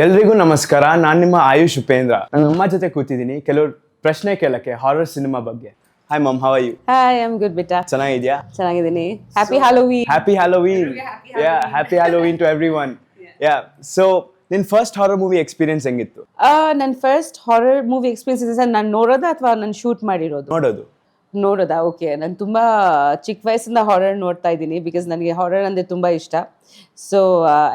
ಎಲ್ರಿಗೂ ನಮಸ್ಕಾರ. ನಾನು ನಿಮ್ಮ ಆಯುಷ್ ಉಪೇಂದ್ರ. ನಾನು ಅಮ್ಮ ಜೊತೆ ಕೂತಿದ್ದೀನಿ ಕೆಲವರು ಪ್ರಶ್ನೆ ಕೇಳಕ್ಕೆ ಹಾರರ್ ಸಿನಿಮಾ ಬಗ್ಗೆ. Hi mom, how are you? Hi, I am good ಬಿಟಾ. ಚೆನ್ನಾಗಿದ್ಯಾ? ಚೆನ್ನಾಗಿದ್ದೀನಿ. Happy Halloween. Happy Halloween. Yeah, happy Halloween to everyone. Yeah, so ನಿನ್ ಫಸ್ಟ್ ಹಾರರ್ ಮೂವಿ ಎಕ್ಸ್ಪೀರಿಯನ್ಸ್ ಹೆಂಗಿತ್ತು? ನನ್ನ ಫಸ್ಟ್ ಹಾರರ್ ಮೂವಿ ಎಕ್ಸ್ಪೀರಿಯನ್ಸ್ ನಾನು ನೋಡೋದಾ ಅಥವಾ ನಾನು ಶೂಟ್ ಮಾಡಿರೋದು? ನೋಡೋದಾ? ಓಕೆ. ನಾನು ತುಂಬ ಚಿಕ್ಕ ವಯಸ್ಸಿಂದ ಹಾರರ್ ನೋಡ್ತಾ ಇದ್ದೀನಿ ಬಿಕಾಸ್ ನನಗೆ ಹಾರರ್ ಅಂದರೆ ತುಂಬ ಇಷ್ಟ. So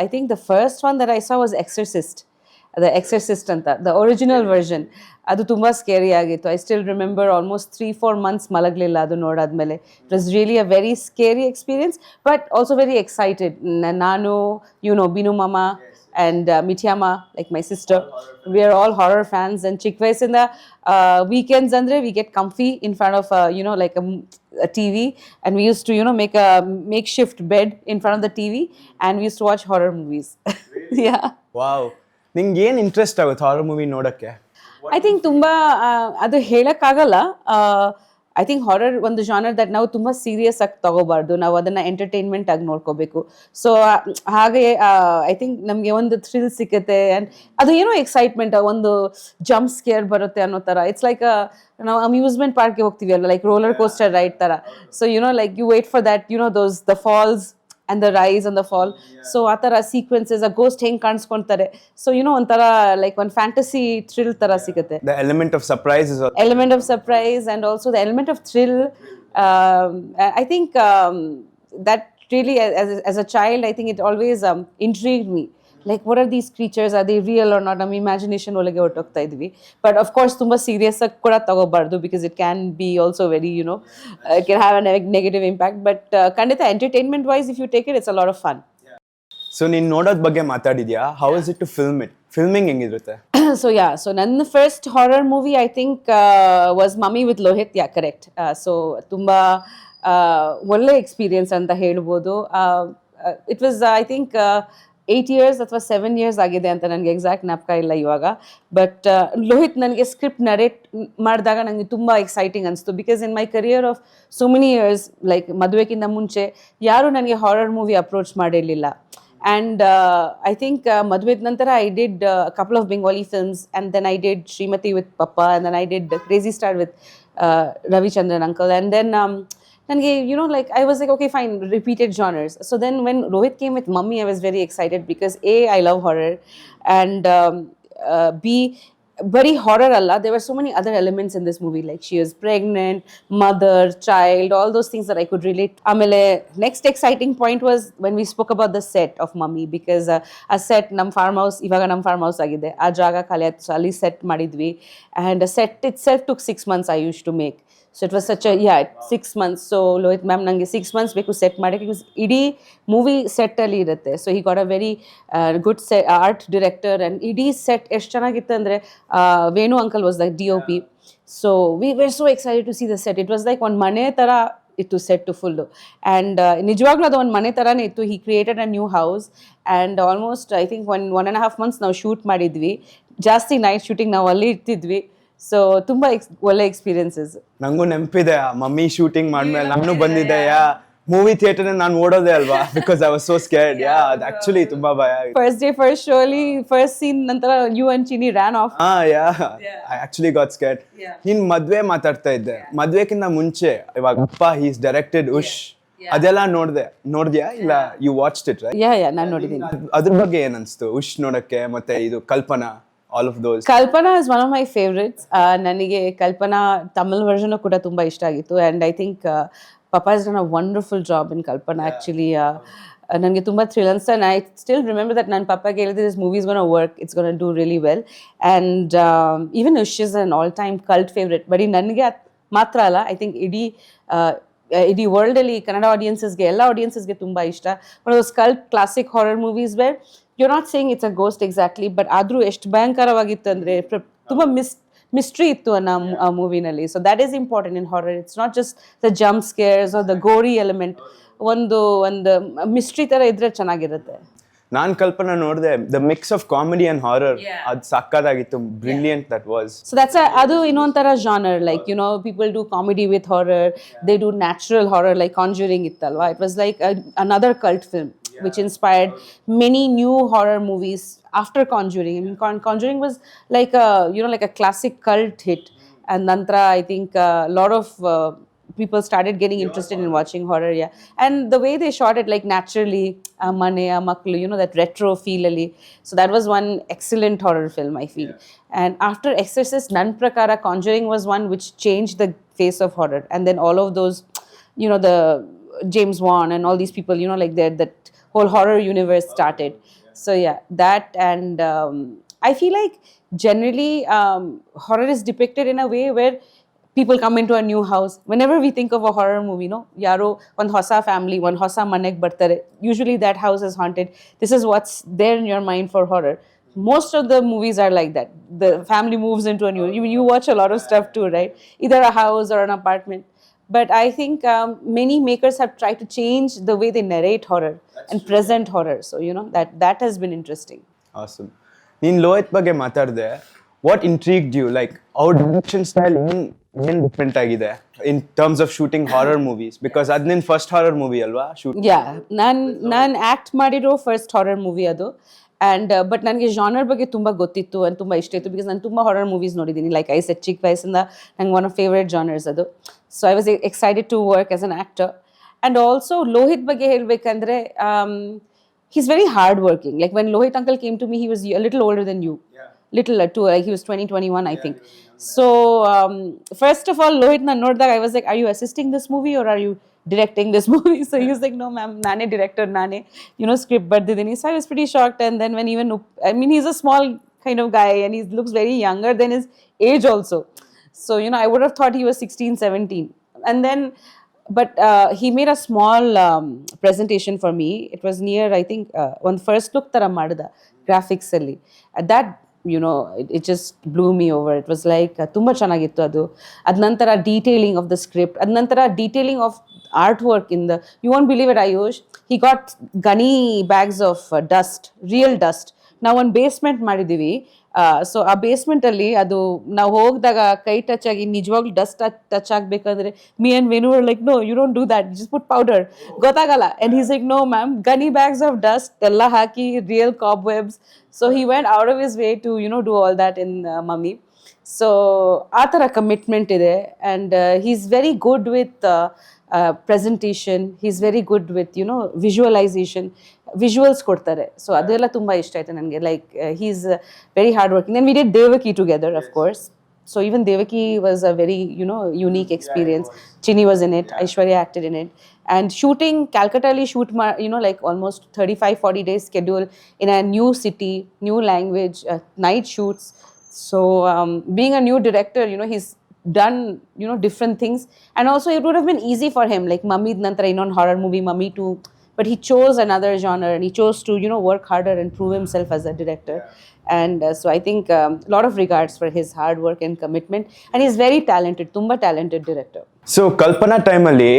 I think the first one that I saw was Exorcist ಅಂತ, ದ ಒರಿಜಿನಲ್ ವರ್ಷನ್. ಅದು ತುಂಬ ಸ್ಕೇರಿ ಆಗಿತ್ತು. I still remember almost 3-4 months ಮಲಗಲಿಲ್ಲ ಅದು ನೋಡಾದ್ಮೇಲೆ. It was really a very scary experience but also very excited. ನಾನು ಬಿನು ಮಾಮ and Mithyama, like my sister, we are all horror fans. And chick vayassinda weekends andre we get comfy in front of like a TV, and we used to make a makeshift bed in front of the TV and we used to watch horror movies. Yeah. Wow. ನಿಂಗೆ ಏನು interest ಆಗುತ್ತೆ horror movie ನೋಡಕ್ಕೆ? I think ತುಂಬಾ ಅದು ಹೇಳಕ್ಕಾಗಲ್ಲ. I think horror ಒಂದು genre that ನಾವು ತುಂಬ ಸೀರಿಯಸ್ ಆಗಿ ತಗೋಬಾರ್ದು, ನಾವು ಅದನ್ನು ಎಂಟರ್ಟೈನ್ಮೆಂಟ್ ಆಗಿ ನೋಡ್ಕೋಬೇಕು. ಸೊ ಹಾಗೆ ಐ ಥಿಂಕ್ ನಮಗೆ ಒಂದು ಥ್ರಿಲ್ ಸಿಗುತ್ತೆ ಆ್ಯಂಡ್ ಅದು ಏನೋ ಎಕ್ಸೈಟ್ಮೆಂಟ್, ಒಂದು ಜಂಪ್ ಸ್ಕೇರ್ ಬರುತ್ತೆ ಅನ್ನೋ ಥರ. ಇಟ್ಸ್ ಲೈಕ್ ನಾವು ಅಮ್ಯೂಸ್ಮೆಂಟ್ ಪಾರ್ಕ್ಗೆ ಹೋಗ್ತೀವಿ ಅಲ್ಲ, ಲೈಕ್ ರೋಲರ್ ಕೋಸ್ಟರ್ ರೈಡ್ ಥರ. So like you wait for that those the falls and the rise and the fall. So ಆ ಥರ ಸೀಕ್ವೆನ್ಸಸ್, ಆ ಗೋಸ್ಟ್ ಹೆಂಗೆ ಕಾಣಿಸ್ಕೊಳ್ತಾರೆ, ಸೊ ಒಂಥರ ಲೈಕ್ ಒಂದು ಫ್ಯಾಂಟಸಿ ಥ್ರಿಲ್ ಥರ ಸಿಗುತ್ತೆ. The element of surprise is element of surprise and also the element of thrill. I think that really as a child, I think it always intrigued me. Like, what are these creatures? Are they real or not? ನಮ್ಮ imagination ಒಳಗೆ ಹೊರಟೋಗ್ತಾ ಇದ್ವಿ. But of course ತುಂಬ serious ಆಗಿ ಕೂಡ ತಗೋಬಾರ್ದು because it can be also very it can have a negative impact. But ಖಂಡಿತ entertainment wise if you take it, it's a lot of fun. So ನೀನು ನೋಡೋದ್ ಬಗ್ಗೆ ಮಾತಾಡಿದ್ಯಾ, how is it to film it? Filming ಹೆಂಗಿರುತ್ತೆ? So ನನ್ನ first horror movie I think was Mummy with Lohith. Yeah, correct. So ತುಂಬ ಒಳ್ಳೆ experience ಅಂತ ಹೇಳ್ಬೋದು. It was I think 8 years ಅಥವಾ 7 years ಆಗಿದೆ ಅಂತ ನನಗೆ ಎಕ್ಸಾಕ್ಟ್ ಜ್ಞಾಪಕ ಇಲ್ಲ ಇವಾಗ. ಬಟ್ ಲೋಹಿತ್ ನನಗೆ ಸ್ಕ್ರಿಪ್ಟ್ ನರೇಟ್ ಮಾಡಿದಾಗ ನನಗೆ ತುಂಬ ಎಕ್ಸೈಟಿಂಗ್ ಅನಿಸ್ತು because in my career of so many years, like ಮದುವೆಗಿಂತ ಮುಂಚೆ ಯಾರೂ ನನಗೆ ಹಾರರ್ ಮೂವಿ ಅಪ್ರೋಚ್ ಮಾಡಿರಲಿಲ್ಲ. ಆ್ಯಂಡ್ ಐ ಥಿಂಕ್ ಮದುವೆದ ನಂತರ I did couple of Bengali films and then I did Shrimathi with ಪಪ್ಪ and then I did Crazy Star with Ravichandran uncle. And then ನನಗೆ like I was like, okay fine, repeated genres. So then when Rohit came with Mummy, I was very excited because A, I love horror, and B, very horror alla, there were so many other elements in this movie, like she was pregnant, mother, child, all those things that I could relate. Amele next exciting point was when we spoke about the set of Mummy, because a set nam farm house ivaga nam farm house agide, a jaga khali ayitu, ali set madidvi, and a set itself took 6 months I used to make. So it was such a 6 months. So Lohit ma'am nange 6 months ಬೇಕು set ಮಾಡಕ್ಕೆ, because ಇಡೀ movie set ಅಲ್ಲಿ ಇರುತ್ತೆ. So he got a very good art director and ಇಡೀ ಸೆಟ್ ಎಷ್ಟು ಚೆನ್ನಾಗಿತ್ತು ಅಂದರೆ Venu uncle was the DOP. So we were so excited to see the set. It was like ಒಂದು ಮನೆ ಥರ ಇತ್ತು ಸೆಟ್ಟು ಫುಲ್ಲು. ಆ್ಯಂಡ್ ನಿಜವಾಗ್ಲೂ ಅದು ಒಂದು ಮನೆ ಥರನೇ ಇತ್ತು. ಹಿ created a new house and almost I think 1.5 months ನಾವು ಶೂಟ್ ಮಾಡಿದ್ವಿ. ಜಾಸ್ತಿ ನೈಟ್ ಶೂಟಿಂಗ್ ನಾವು ಅಲ್ಲಿ ಇರ್ತಿದ್ವಿ. ಸೊ ತುಂಬ ಒಳ್ಳೆ ಎಕ್ಸ್ಪೀರಿಯನ್ಸಸ್. ನಂಗೂ ನೆನಪಿದೆ, ಮಮ್ಮಿ ಶೂಟಿಂಗ್ ಮಾಡ್ಮೇಲೆ ನಾನು ಬಂದಿದ್ದೆ. ಮೂವಿ ಥಿಯೇಟರ್ ನಾನು ಓಡೋದೇ ಅಲ್ವಾ, because I was so scared. ಅದು ಆಕ್ಚುಲಿ ತುಂಬಾ ಭಯ. ಫಸ್ಟ್ ಡೇ ಫಸ್ಟ್ ಶೋ ಅಲ್ಲಿ ಫಸ್ಟ್ ಸೀನ್ ನಂತರ ಯು ಅಂಡ್ ಚಿನಿ ran off. I actually got scared. ನೀನ್ ಮದ್ವೆ ಮಾತಾಡ್ತಾ ಇದ್ದೆ, ಮದ್ವೆಕ್ಕಿಂತ ಮುಂಚೆ ಇವಾಗ ಅಪ್ಪ ಹೀಸ್ ಡೈರೆಕ್ಟೆಡ್ ಉಶ್, ಅದೆಲ್ಲ ನೋಡ್ದ್ಯಾ ಇಲ್ಲ? You watched it right? Yeah ನಾನು ನೋಡಿದ್ದೀನಿ. ಅದ್ರ ಬಗ್ಗೆ ಏನ್ ಅನ್ಸ್ತು ಉಶ್ ನೋಡಕ್ಕೆ? ಮತ್ತೆ ಇದು ಕಲ್ಪನಾ, all of those. Kalpana is one of my favorites. ನನಗೆ ಕಲ್ಪನಾ ತಮಿಳ್ ವರ್ಷನ್ ಕೂಡ ತುಂಬ ಇಷ್ಟ ಆಗಿತ್ತು. And I think Papa has done a wonderful job in Kalpana. Actually, ನನಗೆ ತುಂಬ ಥ್ರಿಲ್ ಅನ್ಸ್ತಾ. And I still remember that ನನ್ನ ಪಪ್ಪಗೆ ಹೇಳಿದ್ರೆ this movie is gonna work, it's gonna do really well. And even Ushh is an all time cult favourite. ಬರೀ ನನಗೆ ಮಾತ್ರ ಅಲ್ಲ, ಐ ಥಿಂಕ್ ಇಡೀ ವರ್ಲ್ಡಲ್ಲಿ ಕನ್ನಡ ಆಡಿಯನ್ಸಸ್ಗೆ, ಎಲ್ಲ ಆಡಿಯನ್ಸಸ್ಗೆ ತುಂಬ ಇಷ್ಟ. One of those cult classic horror movies where you're not saying it's a ghost exactly, but ಆದರೂ ಎಷ್ಟು ಭಯಂಕರವಾಗಿತ್ತು ಅಂದರೆ ತುಂಬ ಮಿಸ್ಟ್ರಿ ಇತ್ತು ಆ ಮೂವಿನಲ್ಲಿ. So that is important in horror. It's not just the jump scares or the gory element. ಒಂದು mystery ಥರ ಇದ್ರೆ ಚೆನ್ನಾಗಿರುತ್ತೆ. ನಾನು ಕಲ್ಪನಾ ನೋಡಿದೆ, the mix of comedy and horror, ಅದು ಸಕ್ಕತ್ತಾಗಿತ್ತು. Brilliant that was. So that's ಅದು ಇನ್ನೊಂಥರ genre. Like people do comedy with horror, they do natural horror like Conjuring ಇತ್ತಲ್ವಾ. It was like another cult film. which inspired many new horror movies after Conjuring. I mean, Conjuring was like a, you know, like a classic cult hit, and Nantra, I think a lot of people started getting interested in watching horror. Yeah, and the way they shot it, like naturally, mane amaklu, you know, that retro feel ali. So that was one excellent horror film, I feel. And after Exorcist, nan prakara, Conjuring was one which changed the face of horror. And then all of those, you know, the James Wan and all these people, you know, like that whole horror universe started. So yeah, that. And I feel like generally horror is depicted in a way where people come into a new house. Whenever we think of a horror movie, no, yaro one hosa family, one hosa manek bartare, usually that house is haunted. This is what's there in your mind for horror. Most of the movies are like that. The family moves into a new, you watch a lot of stuff too, right? Either a house or an apartment. But I think many makers have tried to change the way they narrate horror and present horror. So you know, that has been interesting. Awesome. ನೀನ್ ಲೋಹಿತ್ ಬಗ್ಗೆ ಮಾತಾಡಿದೆ. What intrigued you? Like, our direction style ಏನ್ different ಆಗಿದೆ in terms of shooting horror movies? Because ಅದ್ ನಿನ್ first horror movie ಅಲ್ವಾ? Yeah, ನಾನು act ಮಾಡಿರೋ ಫಸ್ಟ್ ಹಾರರ್ ಮೂವಿ ಅದು. ಆ್ಯಂಡ್ ಬಟ್ ನನಗೆ ಜಾನರ್ ಬಗ್ಗೆ ತುಂಬ ಗೊತ್ತಿತ್ತು ಆ್ಯಂಡ್ ತುಂಬ ಇಷ್ಟ ಇತ್ತು, ಬಿಕಾಸ್ ನಾನು ತುಂಬ ಹಾರರ್ ಮೂವೀಸ್ ನೋಡಿದ್ದೀನಿ. ಲೈಕ್ ಐ ಸೆಟ್ ಚಿಕ್ಕ ವಯಸ್ಸಿಂದ ನಂಗೆ ಒನ್ ಆಫ್ ಫೇವ್ರೆಟ್ ಜಾನರ್ಸ್ ಅದು. So I was excited to work as an actor. And also Lohith ಬಗ್ಗೆ ಹೇಳಬೇಕಂದ್ರೆ he's very hard working. Like when Lohit uncle came to me, he was a little older than you. Little too, like he was 21, I think. So first of all, Lohit na nodದಾಗ I was like, are you assisting this movie or are you directing this movie? So he was like, no ma'am, nane director, nane, you know, script bardidini. So I was pretty shocked. And then when even, I mean, he's a small kind of guy and he looks very younger than his age also. So, you know, I would have thought he was 16, 17. And then but he made a small presentation for me. It was near, I think, one first look tara madida graphics alli. That, you know, it just blew me over. It was like tumba chanagittu adu. Ad nantara detailing of the script, ad nantara detailing of artwork in the, you won't believe it, Ayush, he got gunny bags of dust, real dust. ನಾವು ಒಂದು basement ಮಾಡಿದ್ದೀವಿ. So ಆ ಬೇಸ್ಮೆಂಟಲ್ಲಿ ಅದು ನಾವು ಹೋಗಿದಾಗ ಕೈ touch ಆಗಿ ನಿಜವಾಗ್ಲೂ dust touch ಆಗಬೇಕಂದ್ರೆ me and Venu like, no you don't do that, just put powder, ಗೊತ್ತಾಗಲ್ಲ. And he's like, no ma'am, gunny bags of dust ಎಲ್ಲ ಹಾಕಿ real cobwebs. So he went out of his way to, you know, do all that in Mummy. So ಆ ಥರ commitment ಇದೆ. And he is very good with presentation. He's very good with, you know, visualization. Visuals ಕೊಡ್ತಾರೆ. So ಅದೆಲ್ಲ ತುಂಬ ಇಷ್ಟ ಆಯ್ತು ನನಗೆ. Like he's very hard working. Then we did Devaki together, of course. So even Devaki was a very, you know, unique experience. Chini was in it, Aishwarya acted in it. And shooting, Calcutta li shoot, you know, like almost 35-40 days schedule in a new city, new language, night shoots. So being a new director, you know, he's done, you know, different things. And also it would have been easy for him, like Mummy nantara inon horror movie Mummy too, but he chose another genre and he chose to, you know, work harder and prove himself as a director. And so I think a lot of regards for his hard work and commitment, and he's very talented, tumba talented director. So Kalpana time ಅಲ್ಲಿ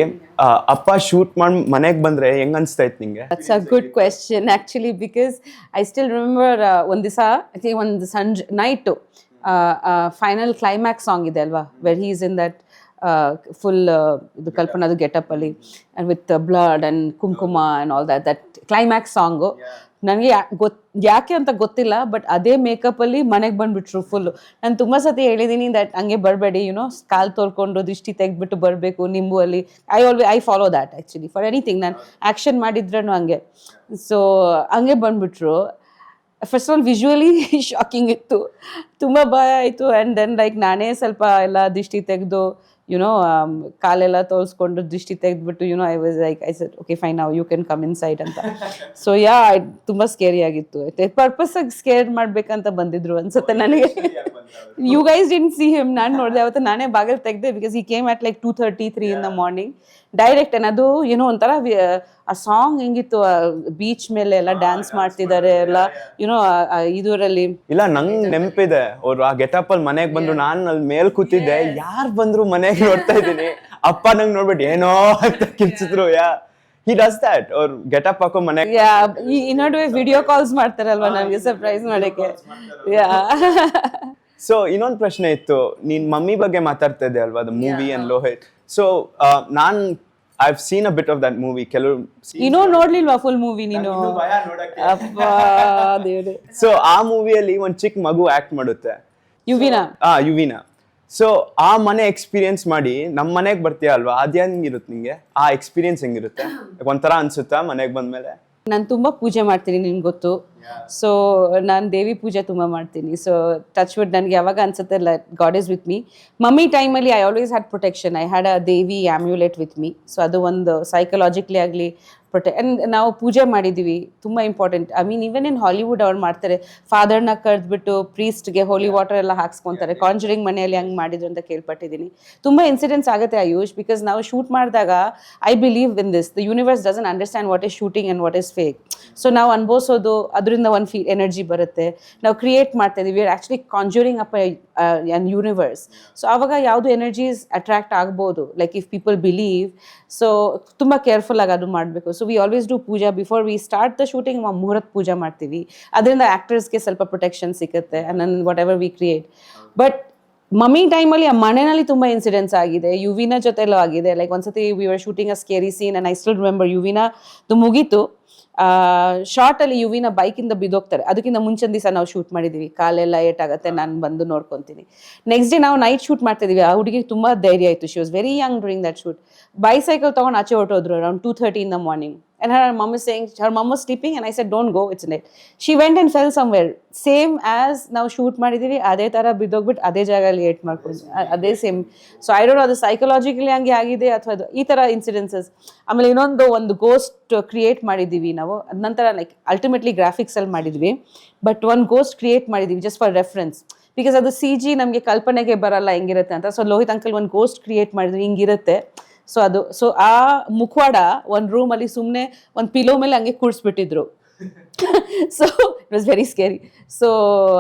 ಅಪ್ಪ shoot ಮಾಡಿ ಮನೆಗೆ ಬಂದ್ರೆ ಹೆಂಗ್ ಅನ್ಸ್ತಾ ಇತ್ತು ನಿಂಗೆ? That's a good question actually, because I still remember one ದಿವಸ, I think one ಸಂಜೆ night final climax song ಇದೆ ಅಲ್ವಾ, where he is in that full the Kalpanadu getup ಅಲ್ಲಿ, and with the blood and kumkuma and all that climax song. ನನಗೆ ಯಾಕೆ ಅಂತ ಗೊತ್ತಿಲ್ಲ, but ಅದೇ ಮೇಕಪ್ ಅಲ್ಲಿ ಮನೆಗೆ ಬಂದ್ಬಿಟ್ರು ಫುಲ್ಲು. ನಾನು ತುಂಬ ಸತಿ ಹೇಳಿದ್ದೀನಿ ದಟ್ ಹಂಗೆ ಬರಬೇಡಿ, ಯುನೋ, ಕಾಲು ತೊಳ್ಕೊಂಡು ದೃಷ್ಟಿ ತೆಗೆದ್ಬಿಟ್ಟು ಬರಬೇಕು ನಿಂಬು ಅಲ್ಲಿ. I follow that actually for anything. ನಾನು ಆ್ಯಕ್ಷನ್ ಮಾಡಿದ್ರೂ ಹಂಗೆ. ಸೊ ಹಂಗೆ ಬಂದ್ಬಿಟ್ರು. First of all visually shocking ಇತ್ತು, ತುಂಬ ಭಯ ಆಯಿತು. ಆ್ಯಂಡ್ ದೆನ್ ಲೈಕ್ ನಾನೇ ಸ್ವಲ್ಪ ಎಲ್ಲ ದೃಷ್ಟಿ ತೆಗೆದು, ಯುನೋ, ಕಾಲೆಲ್ಲ ತೋರಿಸ್ಕೊಂಡು ದೃಷ್ಟಿ ತೆಗೆದ್ಬಿಟ್ಟು, you know, I was like, I said okay fine, now you can come inside ಅಂತ. ಸೊ ಯಾ, ತುಂಬ ಸ್ಕೇರಿ ಆಗಿತ್ತು. ಪರ್ಪಸ್ ಆಗಿ ಸ್ಕೇರ್ ಮಾಡ್ಬೇಕಂತ ಬಂದಿದ್ರು ಅನ್ಸುತ್ತೆ ನನಗೆ. You guys didn't see him. ನಾನು ನೋಡಿದೆ ಅವತ್ತು, ನಾನೇ ಬಾಗಿಲು ತೆಗೆದೆ, because he came at like 2:33 in the morning direct. And ಅದು ಏನೋ ಒಂಥರ ಆ ಸಾಂಗ್ ಹೆಂಗಿತ್ತು, ಬೀಚ್ ಮೇಲೆ ಎಲ್ಲ ಡ್ಯಾನ್ಸ್ ಮಾಡ್ತಿದ್ದಾರೆ ಎಲ್ಲ, ಯುನೋ, ಇದರಲ್ಲಿ. ಇಲ್ಲ, ನಂಗೆ ನೆನಪಿದೆ, ಅವ್ರು ಆ ಗೆಟಪ್ ಅಲ್ಲಿ ಮನೆಗೆ ಬಂದ್ರು, ನಾನು ಅಲ್ಲಿ ಮೇಲ್ ಕೂತಿದ್ದೆ, ಯಾರು ಬಂದ್ರು ಮನೆಗೆ ನೋಡ್ತಾ ಇದ್ದೀನಿ, ಅಪ್ಪ ನಂಗೆ ನೋಡ್ಬಿಟ್ಟು ಏನೋ ಅಂತ ಕಿರ್ಚಿದ್ರು. ಯಾ, he does that, or get up ಹಾಕೋ ಮನೆಗೆ. ಯಾ, ಇನ್ನೊಂದು ವಿಡಿಯೋ ಕಾಲ್ಸ್ ಮಾಡ್ತಾರಲ್ವಾ ನಮಗೆ ಸರ್ಪ್ರೈಸ್ ಮಾಡಕ್ಕೆ. ಯಾ. ಸೊ ಇನ್ನೊಂದು ಪ್ರಶ್ನೆ ಇತ್ತು, ನೀನ್ ಮಮ್ಮಿ ಬಗ್ಗೆ ಮಾತಾಡ್ತಾ ಇದ್ದೆ ಅಲ್ವಾ, the movie and Lohith. So ನಾನ್ I've seen a bit of that movie. ಇನ್ನೂ ನೋಡ್ಲಿಲ್ವಾ ಫುಲ್ ಮೂವಿ ನೀನು? ಇನ್ನೂ ಭಯ ನೋಡಕ್ಕೆ. ಅಪ್ಪಾ ದೇವ್ರೆ. ಸೊ ಆ ಮೂವಿಯಲ್ಲಿ ಒಂದ್ ಚಿಕ್ಕ ಮಗು ಆಕ್ಟ್ ಮಾಡುತ್ತೆ, ಯುವಿನ. ಸೊ ಆ ಮನೆ ಎಕ್ಸ್ಪೀರಿಯನ್ಸ್ ಮಾಡಿ ನಮ್ಮ ಮನೆಗೆ ಬರ್ತೀಯ ಅಲ್ವಾ, ಅದ್ ಹೆಂಗಿರುತ್ತೆ ನಿಂಗೆ? ಆ ಎಕ್ಸ್ಪೀರಿಯನ್ಸ್ ಹೆಂಗಿರುತ್ತೆ? ಒಂಥರ ಅನ್ಸುತ್ತಾ ಮನೆಗೆ ಬಂದ್ಮೇಲೆ? ನಾನು ತುಂಬಾ ಪೂಜೆ ಮಾಡ್ತೀನಿ, ನಿನ್ಗೆ ಗೊತ್ತು. ಸೊ ನಾನು ದೇವಿ ಪೂಜೆ ತುಂಬಾ ಮಾಡ್ತೀನಿ. ಸೊ ಟಚ್ ವುಡ್ ನನಗೆ ಯಾವಾಗ ಅನ್ಸುತ್ತೆ God is with me. Mummy ಟೈಮಲ್ಲಿ I always had protection. I had a Devi amulet with me. So ಅದು ಒಂದು ಸೈಕಲಾಜಿಕಲಿ ಆಗಲಿ ಆ್ಯಂಡ್ ನಾವು ಪೂಜೆ ಮಾಡಿದ್ದೀವಿ, ತುಂಬ important. I mean even in Hollywood ಅವ್ರು ಮಾಡ್ತಾರೆ, ಫಾದರ್ನ ಕರೆದ್ಬಿಟ್ಟು ಪ್ರೀಸ್ಟ್ಗೆ ಹೋಲಿ ವಾಟರ್ ಎಲ್ಲ ಹಾಕ್ಸ್ಕೊತಾರೆ. ಕಾಂಜರಿಂಗ್ ಮನೆಯಲ್ಲಿ ಹಂಗೆ ಮಾಡಿದ್ರು ಅಂತ ಕೇಳ್ಪಟ್ಟಿದ್ದೀನಿ. ತುಂಬ ಇನ್ಸಿಡೆಂಟ್ಸ್ ಆಗುತ್ತೆ ಆಯುಷ್, ಬಿಕಾಸ್ ನಾವು ಶೂಟ್ ಮಾಡಿದಾಗ I believe in this, the universe doesn't understand what is shooting and what is fake. So ನಾವು ಅನ್ಭವಿಸೋದು ಅದರಿಂದ ಒಂದು ಎನರ್ಜಿ ಬರುತ್ತೆ. ನಾವು ಕ್ರಿಯೇಟ್ ಮಾಡ್ತಾ ಇದೀವಿ, we are actually conjuring up on universe. So ಆವಾಗ ಯಾವುದು ಎನರ್ಜೀಸ್ ಅಟ್ರಾಕ್ಟ್ ಆಗ್ಬೋದು, like if people believe. So ತುಂಬ ಕೇರ್ಫುಲ್ ಆಗಿ ಅದು ಮಾಡಬೇಕು. So we always do puja before we start the shooting. ಮುಹೂರ್ತ ಪೂಜಾ ಮಾಡ್ತೀವಿ, ಅದರಿಂದ ಆ್ಯಕ್ಟರ್ಸ್ಗೆ ಸ್ವಲ್ಪ ಪ್ರೊಟೆಕ್ಷನ್ ಸಿಗುತ್ತೆ and whatever we create. But Mummy ಟೈಮಲ್ಲಿ ಆ ಮನೆಯಲ್ಲಿ ತುಂಬ ಇನ್ಸಿಡೆಂಟ್ಸ್ ಆಗಿದೆ, ಯುವಿನ ಜೊತೆಲೂ ಆಗಿದೆ. ಲೈಕ್ ಒಂದ್ಸತಿ we were shooting a scary scene and I still remember ಯುವಿನದು ಮುಗೀತು, ಶಾರ್ಟಲ್ಲಿ ಯುವಿನ ಬೈಕಿಂದ ಬಿದ್ದೋಗ್ತಾರೆ. ಅದಕ್ಕಿಂತ ಮುಂಚಿನ ದಿವಸ ನಾವು ಶೂಟ್ ಮಾಡಿದ್ದೀವಿ, ಕಾಲೆಲ್ಲ ಏಟಾಗುತ್ತೆ, ನಾನು ಬಂದು ನೋಡ್ಕೊತೀನಿ. ನೆಕ್ಸ್ಟ್ ಡೇ ನಾವು ನೈಟ್ ಶೂಟ್ ಮಾಡ್ತಿದ್ದೀವಿ. ಆ ಹುಡುಗಿಗೆ ತುಂಬ ಧೈರ್ಯ ಆಯಿತು, she was very Young during that shoot. Bicycle ತೊಗೊಂಡು ಆಚೆ ಹೊರಟೋದ್ರು around 2:30 in the morning. And her mom is saying, her mom was sleeping and I said, don't go, it's late. She went and fell somewhere. Same as ನಾವು shoot ಮಾಡಿದ್ದೀವಿ, ಅದೇ ಥರ ಬಿದ್ದೋಗ್ಬಿಟ್ಟು ಅದೇ ಜಾಗದಲ್ಲಿ eight ಮಾಡ್ಕೊಂಡು ಅದೇ same. So I don't know ಅದು psychologically ಹಂಗೆ ಆಗಿದೆ ಅಥವಾ ಅದು ಈ ಥರ ಇನ್ಸಿಡೆನ್ಸಸ್. ಆಮೇಲೆ ಒಂದು ಗೋಸ್ಟ್ ಕ್ರಿಯೇಟ್ ಮಾಡಿದ್ದೀವಿ ನಾವು, ಅದ ನಂತರ ಲೈಕ್ ಅಲ್ಟಿಮೇಟ್ಲಿ ಗ್ರಾಫಿಕ್ಸಲ್ಲಿ ಮಾಡಿದ್ವಿ. ಬಟ್ ಒಂದು ಗೋಸ್ಟ್ ಕ್ರಿಯೇಟ್ ಮಾಡಿದ್ದೀವಿ ಜಸ್ಟ್ ಫಾರ್ ರೆಫರೆನ್ಸ್, ಬಿಕಾಸ್ ಅದು CG ನಮಗೆ ಕಲ್ಪನೆಗೆ ಬರಲ್ಲ ಹೆಂಗಿರುತ್ತೆ ಅಂತ. ಸೊ ಲೋಹಿತ್ ಅಂಕಲ್ ಒಂದು ಗೋಸ್ಟ್ ಕ್ರಿಯೇಟ್ ಮಾಡಿದ್ವಿ, ಹಿಂಗಿರುತ್ತೆ. ಸೊ ಆ ಮುಖವಾಡ ಒಂದು ರೂಮಲ್ಲಿ ಸುಮ್ಮನೆ ಒಂದು ಪಿಲೋ ಮೇಲೆ ಹಂಗೆ ಕೂಡಿಸ್ಬಿಟ್ಟಿದ್ರು. So it was very scary. So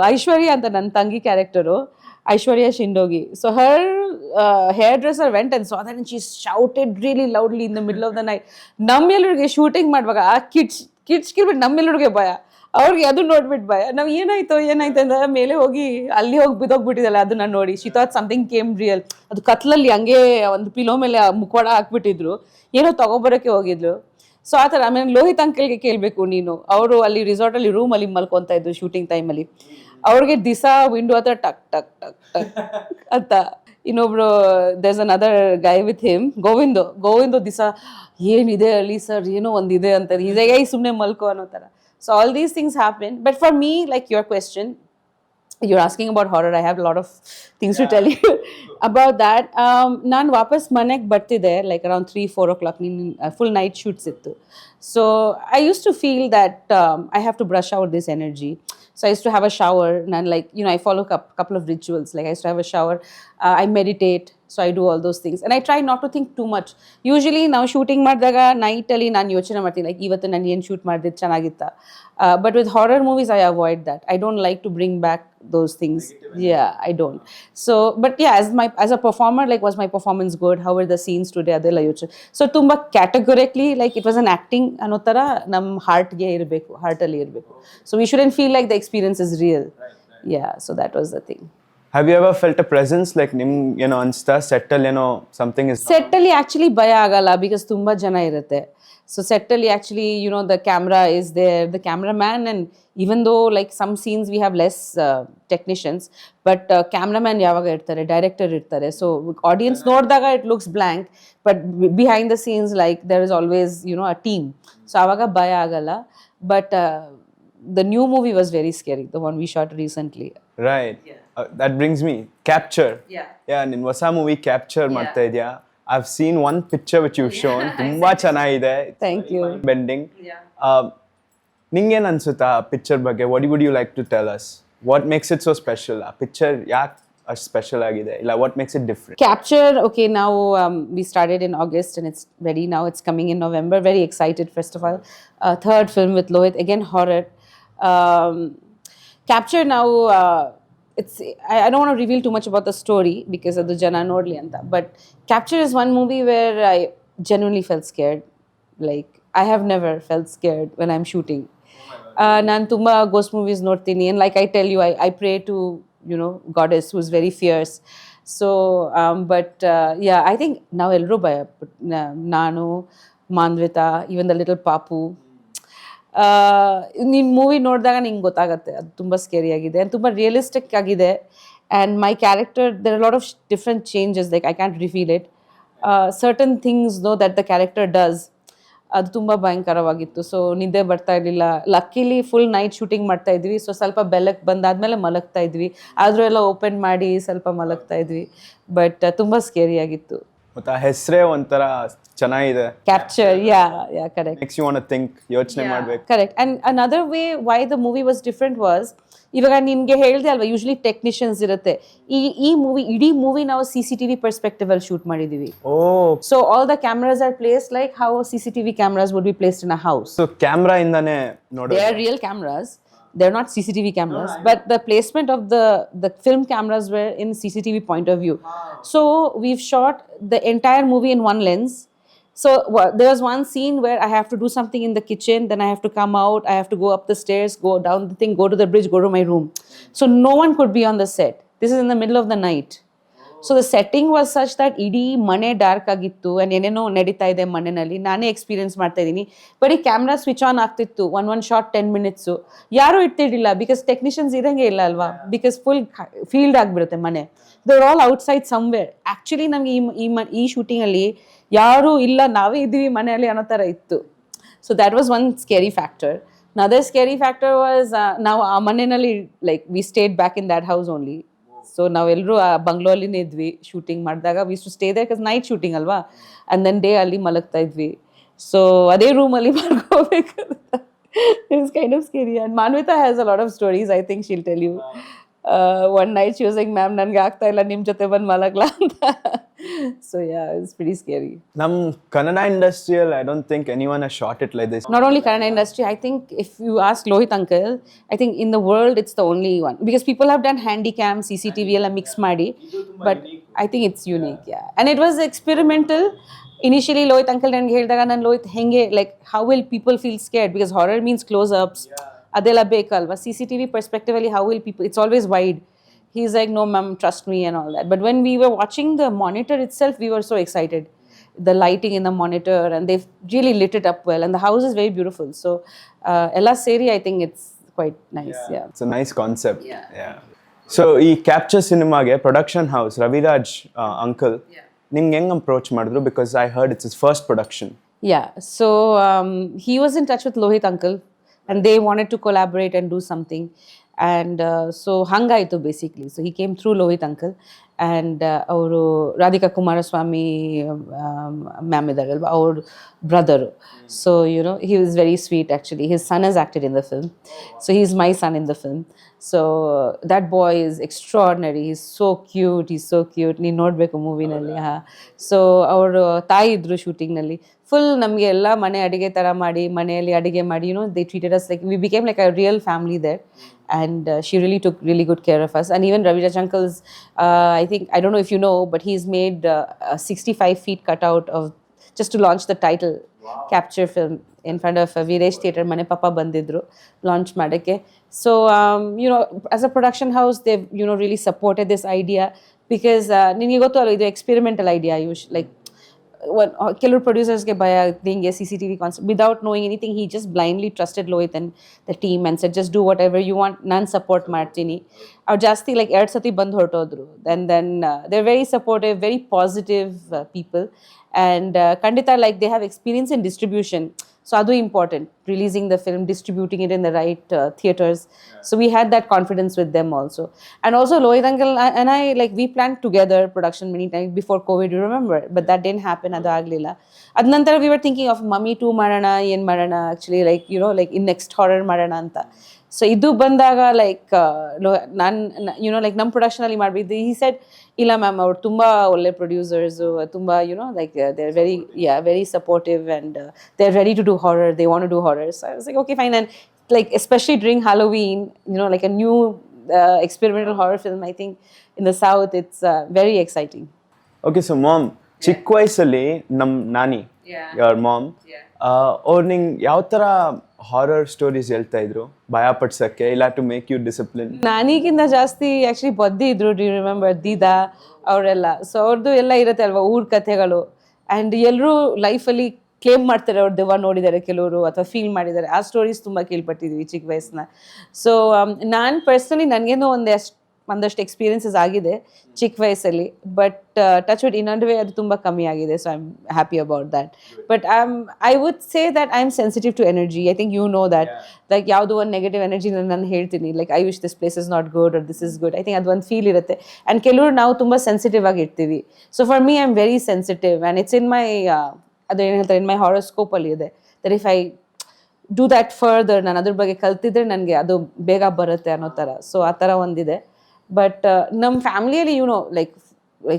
Aishwarya ಅಂತ ನನ್ನ ತಂಗಿ character, Aishwarya Shindogi. So her hairdresser went and saw that and she shouted really loudly in the middle of the night. ನಮ್ಮೆಲ್ಲರಿಗೆ ಶೂಟಿಂಗ್ ಮಾಡುವಾಗ ಆ ಕಿಡ್ಸ್ಕಿಲ್ಬಿಟ್ಟು ನಮ್ಮೆಲ್ಲರಿಗೆ ಭಯ, ಅವ್ರಿಗೆ ಅದು ನೋಡ್ಬಿಟ್ಟು ಭಯ. ನಾವು ಏನಾಯ್ತು ಅಂತ ಮೇಲೆ ಹೋಗಿ ಬಿದ್ದೋಗ್ಬಿಟ್ಟಿದ್ದಲ್ಲ, ಅದನ್ನ ನೋಡಿ she thought something came real. ಅದು ಕತ್ಲಲ್ಲಿ ಹಂಗೆ ಒಂದು ಪಿಲೋ ಮೇಲೆ ಮುಖವಾಡ ಹಾಕ್ಬಿಟ್ಟಿದ್ರು, ಏನೋ ತಗೊಬರೋಕ್ಕೆ ಹೋಗಿದ್ರು. ಸೊ ಆ ಥರ. ಆಮೇಲೆ ಲೋಹಿತ್ ಅಂಕಲ್ಗೆ ಕೇಳಬೇಕು ನೀನು, ಅವರು ಅಲ್ಲಿ ರಿಸಾರ್ಟಲ್ಲಿ ರೂಮಲ್ಲಿ ಮಲ್ಕೊತಾ ಇದ್ರು ಶೂಟಿಂಗ್ ಟೈಮಲ್ಲಿ. ಅವ್ರಿಗೆ ದಿಸ ವಿಂಡೋ ಹತ್ರ ಟಕ್ ಟಕ್ ಟಕ್ ಟಕ್ ಅಂತ. ಇನ್ನೊಬ್ರು there's another guy with him, Govindu ದಿಸ ಏನಿದೆ ಅಲ್ಲಿ ಸರ್, ಏನೋ ಒಂದಿದೆ ಅಂತಾರೆ, ಇದೇ ಸುಮ್ಮನೆ ಮಲ್ಕೋ ಅನ್ನೋ ಥರ. So all these things happen. But for me, like your question, you're asking about horror. I have a lot of things to tell you about that. Naan wapas manek bartide like around 3-4 o'clock. Full night shoots ittu. So I used to feel that I have to brush out this energy. So I used to have a shower and like, I follow a couple of rituals. Like I used to have a shower, I meditate. So I do all those things and I try not to think too much. Usually now shooting ಮಾಡಿದಾಗ night ಅಲ್ಲಿ ನಾನು ಯೋಚನೆ ಮಾಡ್ತೀನಿ, like ಇವತ್ತು ನಾನು ಏನು shoot ಮಾಡಿದ್ರೆ ಚೆನ್ನಾಗಿತ್ತಾ. But with horror movies I avoid that. I don't like to bring back those things. Yeah, I don't. So but yeah, as a performer, like was my performance good? How were the scenes today? ಅದೆಲ್ಲ ಯೋಚನೆ. So ತುಂಬಾ categorically like it was an acting ಅನ್ನೋ ಥರ ನಮ್ಮ ಹಾರ್ಟ್ಗೆ ಇರಬೇಕು, ಹಾರ್ಟಲ್ಲಿ ಇರಬೇಕು. So we shouldn't feel like the experience is real. Yeah, so that was the thing. Have you ever felt a presence like ಅನ್ಸ್ತಾ ಸೆಟ್ಟಲ್ಲಿ something is ಸೆಟ್ಟಲ್ಲಿ actually ಭಯ ಆಗಲ್ಲ ಬಿಕಾಸ್ ತುಂಬ ಜನ ಇರುತ್ತೆ. ಸೊ ಸೆಟ್ಟಲ್ಲಿ actually the camera is there, the cameraman, and even though like some scenes we have less technicians, but cameraman ಯಾವಾಗ ಇರ್ತಾರೆ, ಡೈರೆಕ್ಟರ್ ಇರ್ತಾರೆ. ಸೊ ಆಡಿಯನ್ಸ್ ನೋಡಿದಾಗ it looks blank, but behind the scenes like there is always a team. So ಆವಾಗ ಭಯ ಆಗಲ್ಲ. But the new movie was very scary, the one we shot recently. Right. That brings me Capture. Yeah, ನಿನ್ನ ಹೊಸ movie capture ಮಾಡ್ತಾ ಇದೆಯಾ? I've seen one picture which you've shown. ತುಂಬಾ ಚೆನ್ನಾಗಿದೆ. Thank you. Bending. ನಿಂಗೇನು ಅನ್ಸುತ್ತಾ ಆ ಪಿಕ್ಚರ್ ಬಗ್ಗೆ? What would you like to tell us? What makes it so special? ಆ ಪಿಕ್ಚರ್ ಯಾಕೆ ಅಷ್ಟು ಸ್ಪೆಷಲ್ ಆಗಿದೆ? ಇಲ್ಲ, what makes it different? Capture, okay, now we started in August and it's ready now. It's coming in November. Very excited, first of all. Third film with Lohit, again horror. Capture now, I don't want to reveal too much about the story because adu jana nodli anta, but Capture is one movie where I genuinely felt scared. Like I have never felt scared when I'm shooting. Nan tumba ghost movies nodtini, and like I tell you, I pray to goddess who's very fierce. So but yeah, I think now ಎಲ್ಲರೂ ಭಯ ನಾನು Manvita even the little papu ನೀನು movie ನೋಡಿದಾಗ ನಿಂಗೆ ಗೊತ್ತಾಗುತ್ತೆ ಅದು ತುಂಬ scary ಆಗಿದೆ and ತುಂಬ ರಿಯಲಿಸ್ಟಿಕ್ ಆಗಿದೆ and my character there are a lot of different changes like I can't reveal it certain things though that the character does ಅದು ತುಂಬ ಭಯಂಕರವಾಗಿತ್ತು ಸೊ ನಿದ್ದೆ ಬರ್ತಾ ಇರಲಿಲ್ಲ ಲಕ್ಕಿಲಿ ಫುಲ್ ನೈಟ್ ಶೂಟಿಂಗ್ ಮಾಡ್ತಾ ಇದ್ವಿ ಸೊ ಸ್ವಲ್ಪ ಬೆಳಕು ಬಂದಾದ್ಮೇಲೆ ಮಲಗ್ತಾ ಇದ್ವಿ ಆದರೂ ಎಲ್ಲ ಓಪನ್ ಮಾಡಿ ಸ್ವಲ್ಪ ಮಲಗ್ತಾ ಇದ್ವಿ ಬಟ್ ತುಂಬ ಸ್ಕೇರಿ ಆಗಿತ್ತು ಮತ್ತೆ ಆ ಹೆಸರೇ ಒಂಥರ ಚೆನ್ನಾಗಿದೆ capture yeah correct next you want to think ಯೋಚನೆ ಮಾಡಬೇಕು correct and another way why the movie was different was ಇವಾಗ ನಿನ್ಗೆ ಹೇಳ್ದೆ ಅಲ್ವಾ ಯೂಶಲಿ ಟೆಕ್ನಿಷಿಯನ್ಸ್ ಇರುತ್ತೆ ಈ ಮೂವಿ ಇಡೀ ಮೂವಿ ನಾವು CCTV ಪರ್ಸ್ಪೆಕ್ಟಿವ್ ಅಲ್ಲಿ ಶೂಟ್ ಮಾಡಿದೀವಿ so all the cameras are place like how CCTV cameras would be placed in a house. So camera ಇಂದಾನೆ ನೋಡಿ They are real cameras. They're not CCTV cameras, but the placement of the film cameras were in CCTV point of view. So we've shot the entire movie in one lens. So there was one scene where I have to do something in the kitchen, then I have to come out, I have to go up the stairs, go down the thing, go to the bridge, go to my room. So no one could be on the set. This is in the middle of the night. So the setting was such that ಇಡೀ ಮನೆ dark ಆಗಿತ್ತು and ಏನೇನೋ ನಡೀತಾ ಇದೆ ಮನೆಯಲ್ಲಿ ನಾನೇ experience ಮಾಡ್ತಾ ಇದ್ದೀನಿ ಬರೀ ಕ್ಯಾಮ್ರಾ ಸ್ವಿಚ್ ಆನ್ ಆಗ್ತಿತ್ತು ಒನ್ ಶಾರ್ಟ್ 10 minutes ಯಾರೂ ಇರ್ತಿರ್ಲಿಲ್ಲ ಬಿಕಾಸ್ ಟೆಕ್ನಿಷಿಯನ್ಸ್ ಇರಂಗೆ ಇಲ್ಲ ಅಲ್ವಾ ಬಿಕಾಸ್ ಫುಲ್ ಫೀಲ್ಡ್ ಆಗಿಬಿಡುತ್ತೆ ಮನೆ there all outside somewhere actually ನಮಗೆ ಈ ಶೂಟಿಂಗಲ್ಲಿ ಯಾರೂ ಇಲ್ಲ ನಾವೇ ಇದ್ದೀವಿ ಮನೆಯಲ್ಲಿ ಅನ್ನೋ ಥರ ಇತ್ತು so that was one scary factor another scary factor was ನಾವು ಆ ಮನೆಯಲ್ಲಿ like we stayed back in that house only so ನಾವೆಲ್ಲರೂ ಆ ಬಂಗ್ಲೋ ಅಲ್ಲಿನೇ ಇದ್ವಿ ಶೂಟಿಂಗ್ ಮಾಡಿದಾಗ we to stay there because night shooting ಅಲ್ವಾ ಆ್ಯಂಡ್ ದೆನ್ ಡೇ ಅಲ್ಲಿ ಮಲಗ್ತಾ ಇದ್ವಿ ಸೊ ಅದೇ ರೂಮಲ್ಲಿ ಮಲ್ಕೋಬೇಕು it's kind of scary and Manvitha has a lot of stories I think she'll tell you one night she was like ma'am ನನಗೆ ಆಗ್ತಾ ಇಲ್ಲ ನಿಮ್ಮ ಜೊತೆ ಬಂದು ಮಲಗ್ಲಾ ಅಂತ so yeah it's pretty scary ನಮ್ಮ ಕನ್ನಡ ಇಂಡಸ್ಟ್ರಿಯಲ್ಲಿ I don't think anyone has shot it like this not only Kannada industry, I think if you ask Lohit uncle, I think in the world it's the only one because people have done handycam, CCTV ಎಲ್ಲ mix ಮಾಡಿ but I think it's unique, yeah. And it was experimental. Initially Lohit uncle ನನಗೆ ಹೇಳಿದಾಗ ನಾನು Lohit ಹೆಂಗೆ like how will people feel scared because horror means close ups ಅದೆಲ್ಲ ಬೇಕಲ್ವಾ CCTV perspective ಅಲ್ಲಿ how will people it's always wide. He's like no ma'am trust me and all that but when we were watching the monitor itself we were so excited the lighting in the monitor and they've really lit it up well and the house is very beautiful so ella seri I think it's quite nice yeah it's a nice concept yeah so ee capture cinema ge production house Raviraj uncle ninge heng approach madidru because I heard it's his first production yeah so he was in touch with Lohit uncle and they wanted to collaborate and do something and so hangaitu basically so he came through Lohit uncle and ಅವರು Radhika Kumaraswamy ma'am ಇದ್ದಾರಲ್ವಾ ಅವ್ರ brother so you know he was very sweet actually his son has acted in the film so he's my son in the film so that boy is extraordinary he's so cute ನೀನು ನೋಡಬೇಕು ಮೂವಿನಲ್ಲಿ so ಅವರು ತಾಯಿ ಇದ್ರು ಶೂಟಿಂಗ್ನಲ್ಲಿ full ನಮಗೆ ಎಲ್ಲ ಮನೆ ಅಡುಗೆ ಥರ ಮಾಡಿ ಮನೆಯಲ್ಲಿ ಅಡುಗೆ ಮಾಡಿ you know they treated us like we became like a real family there and she really took really good care of us and even Raviraj uncle's I think I don't know if you know but he's made a 65 feet cutout of just to launch the title capture film in front of Viresh theatre mane papa bandidru launch madake so you know as a production house they've you know really supported this idea because ninge gottu allu idu experimental idea like ಕೆಲವರು ಪ್ರೊಡ್ಯೂಸರ್ಸ್ಗೆ ಭಯ ಹಿಂಗೆ CCTV concept without knowing anything he just blindly trusted Lohith and the team and set just do whatever you want ನಾನು support ಮಾಡ್ತೀನಿ ಅವ್ರು ಜಾಸ್ತಿ like 2 ಸತಿ ಬಂದು ಹೊರಟೋದ್ರು then they are very supportive very positive people and ಖಂಡಿತ like they have experience in distribution so adu important releasing the film distributing it in the right theaters so we had that confidence with them also Lohit uncle and I like we planned together production many times before COVID you remember but that didn't happen adu aglilla ad nantara we were thinking of Mummy 2 marana yen marana actually like you know like in next horror marana anta so idu bandaga like nan you know like nam production alli ಮಾಡಬಿದ್ದು he said ಇಲ್ಲ ma'am ಅವ್ರು ತುಂಬ ಒಳ್ಳೆ producers ತುಂಬ you know like they are very supportive and they are ready to do horror they want to do horror so I was like okay fine and like especially during Halloween you know like a new experimental horror film I think in the south it's very exciting okay so mom ಚಿಕ್ಕ ವಯಸ್ಸಲ್ಲಿ ನಮ್ಮ ನಾನಿ your mom ಅವ್ರು ನಿಂಗೆ ಯಾವ ಥರ horror stories ಹೇಳ್ತಾ ಇದ್ರು ಭಯ ಪಡ್ಸಕ್ಕೆ, ಇಲ್ಲ ಟು ಮೇಕ್ ಯು ಡಿಸಿಪ್ಲಿನ್. ನಾನೀಗಿಂತ ಜಾಸ್ತಿ ಆಕ್ಚುಲಿ ಬದ್ದಿ ಇದ್ರು, ಡಿ ರಿಮೆಂಬರ್ ದೀದಾ ಅವರೆಲ್ಲ. ಸೊ ಅವ್ರದ್ದು ಎಲ್ಲ ಇರುತ್ತೆ ಅಲ್ವಾ ಊರ್ ಕಥೆಗಳು, ಆ್ಯಂಡ್ ಎಲ್ಲರೂ ಲೈಫಲ್ಲಿ ಕ್ಲೇಮ್ ಮಾಡ್ತಾರೆ ಅವ್ರು ದೆವ್ವ ನೋಡಿದ್ದಾರೆ ಕೆಲವರು ಅಥವಾ ಫೀಲ್ ಮಾಡಿದ್ದಾರೆ. ಆ ಸ್ಟೋರೀಸ್ ತುಂಬ ಕೇಳ್ಪಟ್ಟಿದ್ವಿ ಚಿಕ್ಕ ವಯಸ್ಸಿನ. ಸೊ ನಾನು ಪರ್ಸ್ನಲಿ ನನಗೇನೋ ಒಂದಷ್ಟು ಎಕ್ಸ್ಪೀರಿಯನ್ಸಸ್ ಆಗಿದೆ ಚಿಕ್ಕ ವಯಸ್ಸಲ್ಲಿ, ಬಟ್ ಟಚ್ ವುಡ್ ಇನ್ನೊಂದು ವೇ ಅದು ತುಂಬ ಕಮ್ಮಿ ಆಗಿದೆ. So I am happy about that. But I would say that I am sensitive to energy. I think you know that. Like ಯಾವುದೋ ಒಂದು ನೆಗೆಟಿವ್ ಎನರ್ಜಿ ನಾನು ಹೇಳ್ತೀನಿ, like I wish this place is not good or this is good. I think ಅದು ಒಂದು feel ಇರುತ್ತೆ. And ಕೆಲವರು ನಾವು ತುಂಬ ಸೆನ್ಸಿಟಿವ್ ಆಗಿ ಇರ್ತೀವಿ. So for me I am very sensitive and it's in my ಅದು ಏನು ಹೇಳ್ತಾರೆ ಇನ್ ಮೈ ಹಾರೋಸ್ಕೋಪಲ್ಲಿ ಇದೆ that if I do that further, ನಾನು ಅದ್ರ ಬಗ್ಗೆ ಕಲ್ತಿದ್ರೆ ನನಗೆ ಅದು ಬೇಗ ಬರುತ್ತೆ ಅನ್ನೋ ಥರ. ಸೊ ಆ ಥರ ಒಂದಿದೆ. ಬಟ್ ನಮ್ಮ ಫ್ಯಾಮಿಲಿಯಲ್ಲಿ ಲೈಕ್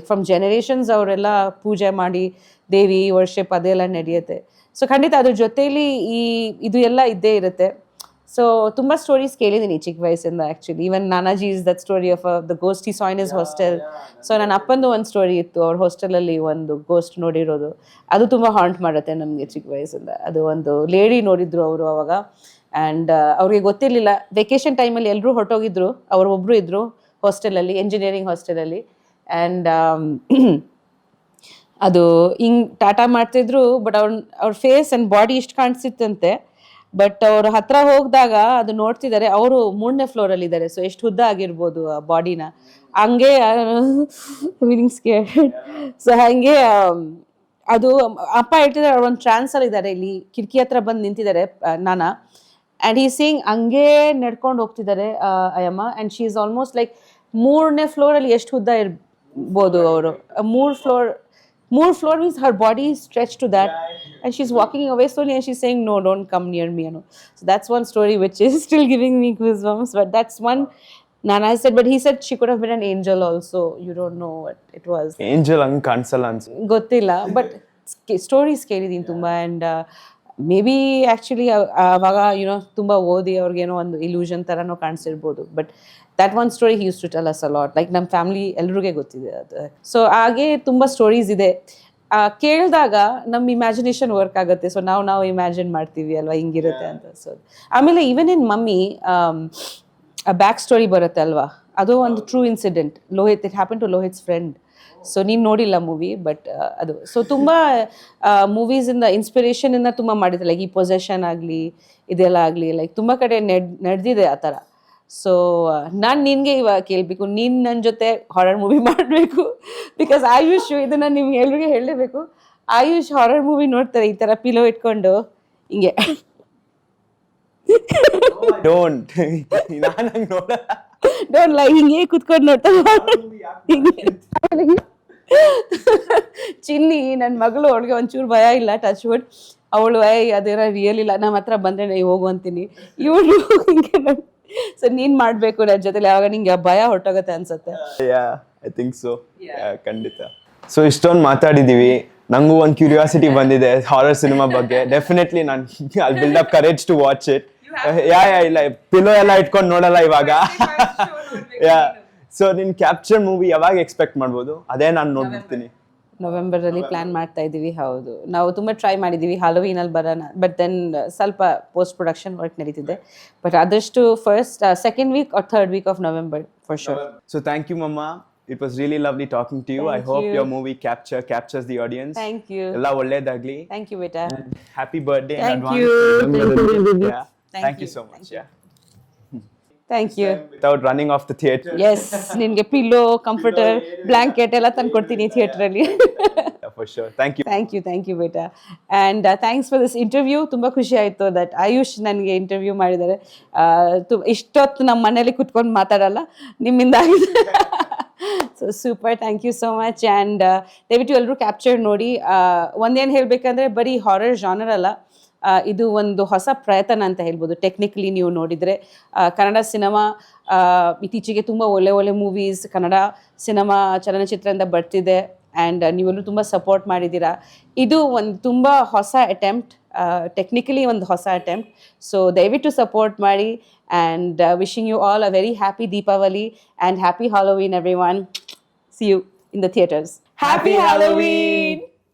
ಫ್ರಮ್ ಜನರೇಷನ್ಸ್ ಅವರೆಲ್ಲ ಪೂಜೆ ಮಾಡಿ ದೇವಿ ವರ್ಷಿಪ್ ಅದೆಲ್ಲ ನಡೆಯುತ್ತೆ. ಸೊ ಖಂಡಿತ ಅದ್ರ ಜೊತೆಯಲ್ಲಿ ಇದು ಎಲ್ಲ ಇದ್ದೇ ಇರುತ್ತೆ. ಸೊ ತುಂಬ ಸ್ಟೋರೀಸ್ ಕೇಳಿದ್ದೀನಿ ಚಿಕ್ಕ ವಯಸ್ಸಿಂದ actually. Even Nanaji is that story of the ghost he saw in his hostel. So ನನ್ನ ಅಪ್ಪಂದು ಒಂದು ಸ್ಟೋರಿ ಇತ್ತು, ಅವ್ರ ಹಾಸ್ಟೆಲಲ್ಲಿ ಒಂದು ಗೋಸ್ಟ್ ನೋಡಿರೋದು. ಅದು ತುಂಬ ಹಾಂಟ್ ಮಾಡುತ್ತೆ ನಮಗೆ ಚಿಕ್ಕ ವಯಸ್ಸಿಂದ. ಅದು ಒಂದು ಲೇಡಿ ನೋಡಿದ್ರು ಅವರು ಅವಾಗ, ಆ್ಯಂಡ್ ಅವ್ರಿಗೆ ಗೊತ್ತಿರಲಿಲ್ಲ. ವೆಕೇಷನ್ ಟೈಮಲ್ಲಿ ಎಲ್ಲರೂ ಹೊರಟೋಗಿದ್ರು, ಅವರು ಒಬ್ಬರು ಇದ್ದರು ಹಾಸ್ಟೆಲಲ್ಲಿ, ಎಂಜಿನಿಯರಿಂಗ್ ಹಾಸ್ಟೆಲಲ್ಲಿ. ಆ್ಯಂಡ್ ಅದು ಹಿಂಗೆ ಟಾಟಾ ಮಾಡ್ತಿದ್ರು, ಬಟ್ ಅವ್ರ ಫೇಸ್ ಆ್ಯಂಡ್ ಬಾಡಿ ಇಷ್ಟು ಕಾಣಿಸಿತ್ತಂತೆ. ಬಟ್ ಅವ್ರ ಹತ್ರ ಹೋಗಿದಾಗ ಅದು ನೋಡ್ತಿದ್ದಾರೆ, ಅವರು 3ನೇ ಫ್ಲೋರಲ್ಲಿ ಇದ್ದಾರೆ. ಸೊ ಎಷ್ಟು ಉದ್ದ ಆಗಿರ್ಬೋದು ಆ ಬಾಡಿನ, ಹಂಗೆ ಮೀನಿಂಗ್ ಸ್ಕೇರ್ಡ್. ಸೊ ಹಾಗೆ ಅದು ಅಪ್ಪ ಹೇಳ್ತಿದ್ದಾರೆ ಅವ್ರು ಒಂದು ಟ್ರಾನ್ಸಲ್ಲಿ ಇದ್ದಾರೆ, ಇಲ್ಲಿ ಕಿಟಕಿ ಹತ್ರ ಬಂದು ನಿಂತಿದ್ದಾರೆ ನಾನಾ. ಆ್ಯಂಡ್ ಈ ಸೀಯಿಂಗ್ ಹಂಗೆ ನಡ್ಕೊಂಡು ಹೋಗ್ತಿದ್ದಾರೆ ಅಯ್ಯಮ್ಮ. And she is almost like 3ನೇ ಫ್ಲೋರಲ್ಲಿ ಎಷ್ಟು ಉದ್ದ ಇರ್ಬೋದು ಅವರು. 3 floor means her body is stretched to that, and she's walking away slowly and she's saying no, don't come near me, So that's one story which is still giving me goosebumps. But that's one Nana said, but he said she could have been an angel also. You don't know what it was. Angel ang kansala ansu ಗೊತ್ತಿಲ್ಲ, but stories ಕೇಳಿದೀನಿ ತುಂಬ. And may be actually ಅವಾಗ ತುಂಬ ಓದಿ ಅವ್ರಿಗೇನೋ ಒಂದು illusion ಥರನೋ ಕಾಣಿಸಿರ್ಬೋದು. But that one story he used to tell us a lot. Like ನಮ್ಮ ಫ್ಯಾಮಿಲಿ ಎಲ್ರಿಗೂ ಗೊತ್ತಿದೆ ಅದು. ಸೊ ಹಾಗೆ ತುಂಬ ಸ್ಟೋರೀಸ್ ಇದೆ. ಕೇಳಿದಾಗ ನಮ್ಮ ಇಮ್ಯಾಜಿನೇಷನ್ ವರ್ಕ್ ಆಗುತ್ತೆ. ಸೊ ನಾವು ಇಮ್ಯಾಜಿನ್ ಮಾಡ್ತೀವಿ ಅಲ್ವಾ ಹಿಂಗಿರುತ್ತೆ ಅಂತ. ಸೊ ಆಮೇಲೆ even in Mummy back story ಬರುತ್ತೆ ಅಲ್ವಾ, ಅದು ಒಂದು true incident. Lohith, it happen to Lohith's friend. So ನೀನು ನೋಡಿಲ್ಲ ಮೂವಿ, ಬಟ್ ಅದು ಸೊ ತುಂಬ ಮೂವೀಸಿಂದ ಇನ್ಸ್ಪಿರೇಷನಿಂದ ತುಂಬ ಮಾಡಿದ್ದಾರೆ. ಲೈಕ್ ಈ ಪೊಸೆಷನ್ ಆಗಲಿ ಇದೆಲ್ಲ ಆಗಲಿ, ಲೈಕ್ ತುಂಬ ಕಡೆ ನಡೆದಿದೆ ಆ ಥರ. ಸೊ ನಾನು ನಿನಗೆ ಇವಾಗ ಕೇಳಬೇಕು, ನೀನು ನನ್ನ ಜೊತೆ ಹಾರರ್ ಮೂವಿ ಮಾಡಬೇಕು. ಬಿಕಾಸ್ ಆಯುಷ್, ಇದನ್ನು ನಿಮ್ಗೆ ಎಲ್ರಿಗೂ ಹೇಳಲೇಬೇಕು, ಆಯುಷ್ ಹಾರರ್ ಮೂವಿ ನೋಡ್ತಾರೆ ಈ ಥರ ಪಿಲೋ ಇಟ್ಕೊಂಡು ಹಿಂಗೆ. ಡೋಂಟ್ ಲೈ ಹಿಂಗೆ ಕುತ್ಕೊಂಡು ನೋಡ್ತಾರೆ. ಚಿನ್ನಿ ನನ್ನ ಮಗಳು, ಅವಳಿಗೆ ಒಂಚೂರು ಭಯ ಇಲ್ಲ, ಟಚ್ ವುಡ್. ಅವಳು ಅದೇನೋ ರಿಯಲ್ ಇಲ್ಲ, ನಮ್ಮ ಹತ್ರ ಬಂದರೆ ಹೋಗು ಅಂತೀನಿ. ಇವಳು ಹಿಂಗೆ ನೋಡಿ. ಸೊ ನೀನ್ ಮಾಡ್ಬೇಕು ನನ್ನ ಜೊತೆ, ಯಾವಾಗ ನಿಂಗೆ ಭಯ ಹೊರಟೋಗತ್ತೆ ಅನ್ಸುತ್ತೆ. ಐ ಥಿಂಕ್ ಸೊ, ಖಂಡಿತ. ಸೊ ಇಷ್ಟೊಂದು ಮಾತಾಡಿದೀವಿ, ನಂಗೂ ಒಂದು ಕ್ಯೂರಿಯಾಸಿಟಿ ಬಂದಿದೆ ಹಾರರ್ ಸಿನಿಮಾ ಬಗ್ಗೆ. ಡೆಫಿನೆಟ್ಲಿ ನಾನು I build up courage to watch it. ಇಲ್ಲ ಪಿಲೋ ಎಲ್ಲ ಇಟ್ಕೊಂಡು ನೋಡಲ್ಲ ಇವಾಗ. ಸೊ ನಿನ್ ಕ್ಯಾಪ್ಚರ್ ಮೂವಿ ಯಾವಾಗ ಎಕ್ಸ್ಪೆಕ್ಟ್ ಮಾಡ್ಬೋದು? ಅದೇ ನಾನು ನೋಡ್ಬಿಡ್ತೀನಿ. ನವೆಂಬರಲ್ಲಿ ಪ್ಲಾನ್ ಮಾಡ್ತಾ ಇದ್ದೀವಿ. ಹೌದು, ನಾವು ತುಂಬ ಟ್ರೈ ಮಾಡಿದ್ದೀವಿ ಹಾಲೋವೀನಲ್ಲಿ ಬರೋಣ, ಬಟ್ ದೆನ್ ಸ್ವಲ್ಪ ಪೋಸ್ಟ್ ಪ್ರೊಡಕ್ಷನ್ ವರ್ಕ್ ನಡೀತಿದೆ. ಬಟ್ ಆದಷ್ಟು first second week or third week of November for sure. So thank you ಮಮ್ಮ, it was really lovely talking to you. I hope your movie captures the audience. Thank you. Ella ಒಳ್ಳೆದಾಗ್ಲಿ. Thank you beta. Happy birthday in advance. Thank you so much. Thank you. Without running off the theatre. Yes, ನಿನಗೆ pillow, comforter, blanket ಎಲ್ಲ ತಂದು ಕೊಡ್ತೀನಿ ಥಿಯೇಟ್ರಲ್ಲಿ. For sure. Thank you beta. And thanks for this interview. ತುಂಬ ಖುಷಿ ಆಯಿತು that AYUSH ನನಗೆ interview ಮಾಡಿದ್ದಾರೆ. ಇಷ್ಟೊತ್ತು ನಮ್ಮ ಮನೇಲಿ ಕುತ್ಕೊಂಡು ಮಾತಾಡಲ್ಲ, ನಿಮ್ಮಿಂದ ಆಗಿದೆ. So super, thank you so much. And ದಯವಿಟ್ಟು ಎಲ್ಲರೂ ಕ್ಯಾಪ್ಚರ್ ನೋಡಿ. ಒಂದೇನು ಹೇಳಬೇಕಂದ್ರೆ ಬರೀ ಹಾರರ್ ಜಾನರ್ ಅಲ್ಲ, ಇದು ಒಂದು ಹೊಸ ಪ್ರಯತ್ನ ಅಂತ ಹೇಳ್ಬೋದು. ಟೆಕ್ನಿಕಲಿ ನೀವು ನೋಡಿದರೆ ಕನ್ನಡ ಸಿನಿಮಾ ಇತ್ತೀಚೆಗೆ ತುಂಬ ಒಳ್ಳೆ ಮೂವೀಸ್ ಕನ್ನಡ ಸಿನಿಮಾ ಚಲನಚಿತ್ರದಿಂದ ಬರ್ತಿದೆ. ಆ್ಯಂಡ್ ನೀವೆಲ್ಲರೂ ತುಂಬ ಸಪೋರ್ಟ್ ಮಾಡಿದ್ದೀರಾ. ಇದು ಒಂದು ತುಂಬ ಹೊಸ ಅಟೆಂಪ್ಟ್, ಟೆಕ್ನಿಕಲಿ ಒಂದು ಹೊಸ ಅಟೆಂಪ್ಟ್. ಸೊ ದಯವಿಟ್ಟು ಸಪೋರ್ಟ್ ಮಾಡಿ. And wishing you all a very happy Deepavali and happy Halloween everyone. See you in the theatres. Happy ಹಾಲೋವೀನ್.